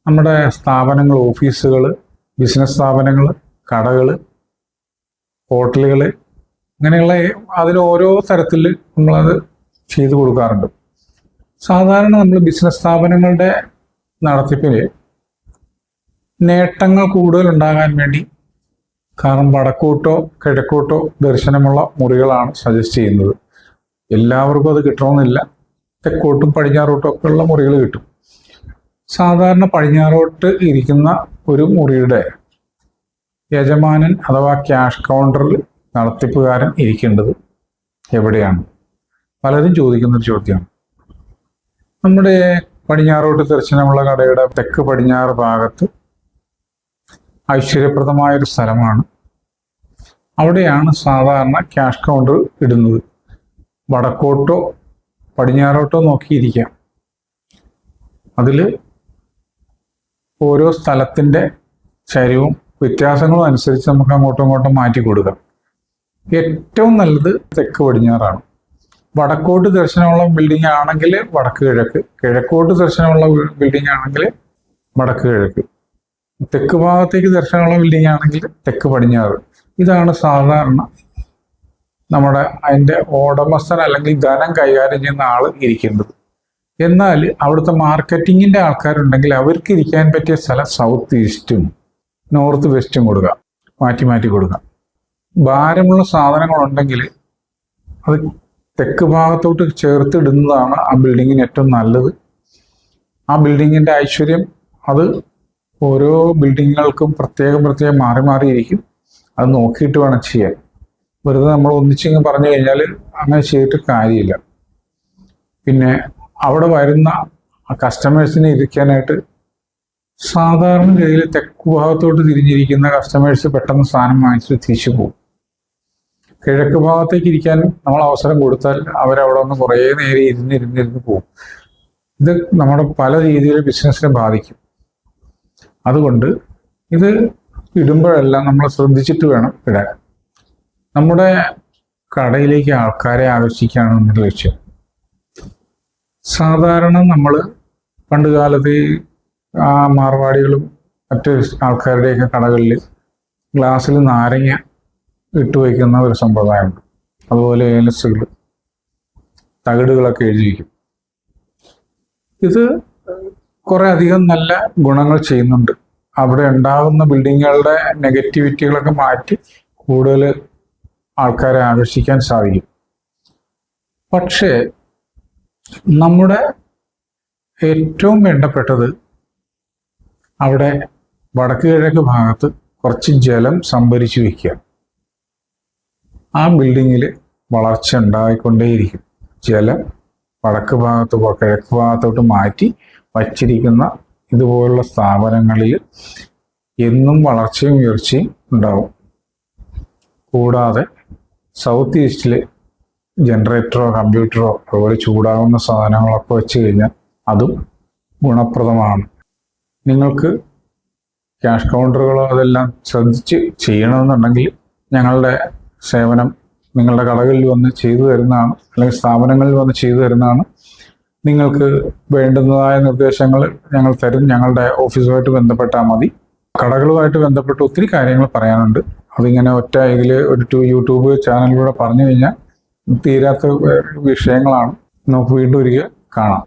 നമ്മുടെ സ്ഥാപനങ്ങൾ, ഓഫീസുകൾ, ബിസിനസ് സ്ഥാപനങ്ങൾ, കടകൾ, ഹോട്ടലുകൾ, ഇങ്ങനെയുള്ള അതിൽ ഓരോ തരത്തിൽ നമ്മളത് ചെയ്തു കൊടുക്കാറുണ്ട്. സാധാരണ നമ്മൾ ബിസിനസ് സ്ഥാപനങ്ങളുടെ നടത്തിപ്പിൽ നേട്ടങ്ങൾ കൂടുതൽ ഉണ്ടാകാൻ വേണ്ടി കാരണം വടക്കോട്ടോ കിഴക്കോട്ടോ ദർശനമുള്ള മുറികളാണ് സജസ്റ്റ് ചെയ്യുന്നത്. എല്ലാവർക്കും അത് കിട്ടണമെന്നില്ല. തെക്കോട്ടും പടിഞ്ഞാറോട്ടും ഒക്കെ ഉള്ള മുറികൾ കിട്ടും. സാധാരണ പടിഞ്ഞാറോട്ട് ഇരിക്കുന്ന ഒരു മുറിയുടെ യജമാനൻ അഥവാ ക്യാഷ് കൗണ്ടറിൽ നടത്തിപ്പുകാരൻ ഇരിക്കേണ്ടത് എവിടെയാണ്? പലരും ചോദിക്കുന്നൊരു ചോദ്യമാണ്. നമ്മുടെ പടിഞ്ഞാറോട്ട് ദർശനമുള്ള കടയുടെ തെക്ക് പടിഞ്ഞാറ് ഭാഗത്ത് ഐശ്വര്യപ്രദമായൊരു സ്ഥലമാണ്. അവിടെയാണ് സാധാരണ ക്യാഷ് കൗണ്ടർ ഇടുന്നത്. വടക്കോട്ടോ പടിഞ്ഞാറോട്ടോ നോക്കിയിരിക്കാം. അതിൽ ഓരോ സ്ഥലത്തിൻ്റെ ചരിവും വ്യത്യാസങ്ങളും അനുസരിച്ച് നമുക്ക് അങ്ങോട്ടും ഇങ്ങോട്ടും മാറ്റി കൊടുക്കാം. ഏറ്റവും നല്ലത് തെക്ക് പടിഞ്ഞാറാണ്. വടക്കോട്ട് ദർശനമുള്ള ബിൽഡിംഗ് ആണെങ്കിൽ വടക്ക് കിഴക്ക്, കിഴക്കോട്ട് ദർശനമുള്ള ബിൽഡിംഗ് ആണെങ്കിൽ വടക്ക് കിഴക്ക്, തെക്ക് ഭാഗത്തേക്ക് ദർശനമുള്ള ബിൽഡിംഗ് ആണെങ്കിൽ തെക്ക് പടിഞ്ഞാറ്. ഇതാണ് സാധാരണ നമ്മുടെ അതിൻ്റെ ഉടമസ്ഥൻ അല്ലെങ്കിൽ ധനം കൈകാര്യം ചെയ്യുന്ന ആൾ ഇരിക്കേണ്ടത്. എന്നാൽ അവിടുത്തെ മാർക്കറ്റിങ്ങിൻ്റെ ആൾക്കാരുണ്ടെങ്കിൽ അവർക്ക് ഇരിക്കാൻ പറ്റിയ സ്ഥലം സൗത്ത് ഈസ്റ്റും നോർത്ത് വെസ്റ്റും കൊടുക്കാം, മാറ്റി മാറ്റി കൊടുക്കാം. ഭാരമുള്ള സാധനങ്ങളുണ്ടെങ്കിൽ അത് തെക്ക് ഭാഗത്തോട്ട് ചേർത്തിടുന്നതാണ് ആ ബിൽഡിങ്ങിന് ഏറ്റവും നല്ലത്. ആ ബിൽഡിങ്ങിൻ്റെ ഐശ്വര്യം അത് ഓരോ ബിൽഡിങ്ങുകൾക്കും പ്രത്യേകം മാറി മാറിയിരിക്കും. അത് നോക്കിയിട്ട് വേണം ചെയ്യാൻ. വെറുതെ നമ്മൾ ഒന്നിച്ചിങ്ങ് പറഞ്ഞു കഴിഞ്ഞാൽ അങ്ങനെ ചെയ്തിട്ട് കാര്യമില്ല. പിന്നെ അവിടെ വരുന്ന കസ്റ്റമേഴ്സിനെ ഇരിക്കാനായിട്ട് സാധാരണ ഗതിയിൽ തെക്ക് ഭാഗത്തോട്ട് തിരിഞ്ഞിരിക്കുന്ന കസ്റ്റമേഴ്സ് പെട്ടെന്ന് സാധനം വാങ്ങിച്ചിട്ട് തിരിച്ചു പോകും. കിഴക്ക് ഭാഗത്തേക്ക് ഇരിക്കാൻ നമ്മൾ അവസരം കൊടുത്താൽ അവരവിടെ ഒന്ന് കുറേ നേരം ഇരുന്നിരുന്ന് പോകും. ഇത് നമ്മുടെ പല രീതിയിൽ ബിസിനസ്സിനെ ബാധിക്കും. അതുകൊണ്ട് ഇത് ഇടുമ്പോഴെല്ലാം നമ്മൾ ശ്രദ്ധിച്ചിട്ട് വേണം ഇടാൻ. നമ്മുടെ കടയിലേക്ക് ആൾക്കാരെ ആകർഷിക്കുകയാണ് നമ്മുടെ ലക്ഷ്യം. സാധാരണ നമ്മൾ പണ്ട് കാലത്ത് ആ മാർവാടികളും മറ്റ് ആൾക്കാരുടെയൊക്കെ കടകളിൽ ഗ്ലാസ്സിൽ നാരങ്ങ ഇട്ട് വയ്ക്കുന്ന ഒരു സമ്പ്രദായമുണ്ട്. അതുപോലെ ഏലസുകൾ, തകിടുകളൊക്കെ എഴുതി വയ്ക്കും. ഇത് കുറേ അധികം നല്ല ഗുണങ്ങൾ ചെയ്യുന്നുണ്ട്. അവിടെ ഉണ്ടാകുന്ന ബിൽഡിങ്ങുകളുടെ നെഗറ്റിവിറ്റികളൊക്കെ മാറ്റി കൂടുതൽ ആൾക്കാരെ ആകർഷിക്കാൻ സാധിക്കും. പക്ഷേ നമ്മുടെ ഏറ്റവും വേണ്ടപ്പെട്ടത് അവിടെ വടക്ക് കിഴക്ക് ഭാഗത്ത് കുറച്ച് ജലം സംഭരിച്ചു വയ്ക്കുക. ആ ബിൽഡിങ്ങിൽ വളർച്ച ഉണ്ടായിക്കൊണ്ടേയിരിക്കും. ജലം വടക്ക് ഭാഗത്ത് കിഴക്ക് ഭാഗത്തോട്ട് മാറ്റി വച്ചിരിക്കുന്ന ഇതുപോലുള്ള സ്ഥാപനങ്ങളിൽ എന്നും വളർച്ചയും ഉയർച്ചയും ഉണ്ടാവും. കൂടാതെ സൗത്ത് ഈസ്റ്റിൽ ജനറേറ്ററോ കമ്പ്യൂട്ടറോ അതുപോലെ ചൂടാകുന്ന സാധനങ്ങളൊക്കെ വെച്ച് കഴിഞ്ഞാൽ അതും ഗുണപ്രദമാണ്. നിങ്ങൾക്ക് ക്യാഷ് കൗണ്ടറുകളോ അതെല്ലാം ശ്രദ്ധിച്ച് ചെയ്യണമെന്നുണ്ടെങ്കിൽ ഞങ്ങളുടെ സേവനം നിങ്ങളുടെ കടകളിൽ വന്ന് ചെയ്തു തരുന്നതാണ്, അല്ലെങ്കിൽ സ്ഥാപനങ്ങളിൽ വന്ന് ചെയ്തു തരുന്നതാണ്. നിങ്ങൾക്ക് വേണ്ടുന്നതായ നിർദ്ദേശങ്ങൾ ഞങ്ങൾ തരും. ഞങ്ങളുടെ ഓഫീസുമായിട്ട് ബന്ധപ്പെട്ടാൽ മതി. കടകളുമായിട്ട് ബന്ധപ്പെട്ട് ഒത്തിരി കാര്യങ്ങൾ പറയാനുണ്ട്. അതിങ്ങനെ ഒറ്റ ഇതിൽ ഒരു യൂട്യൂബ് ചാനലിലൂടെ പറഞ്ഞു കഴിഞ്ഞാൽ തീരാത്ത വിഷയങ്ങളാണ്. നമുക്ക് വീണ്ടും ഒരിക്കൽ കാണാം.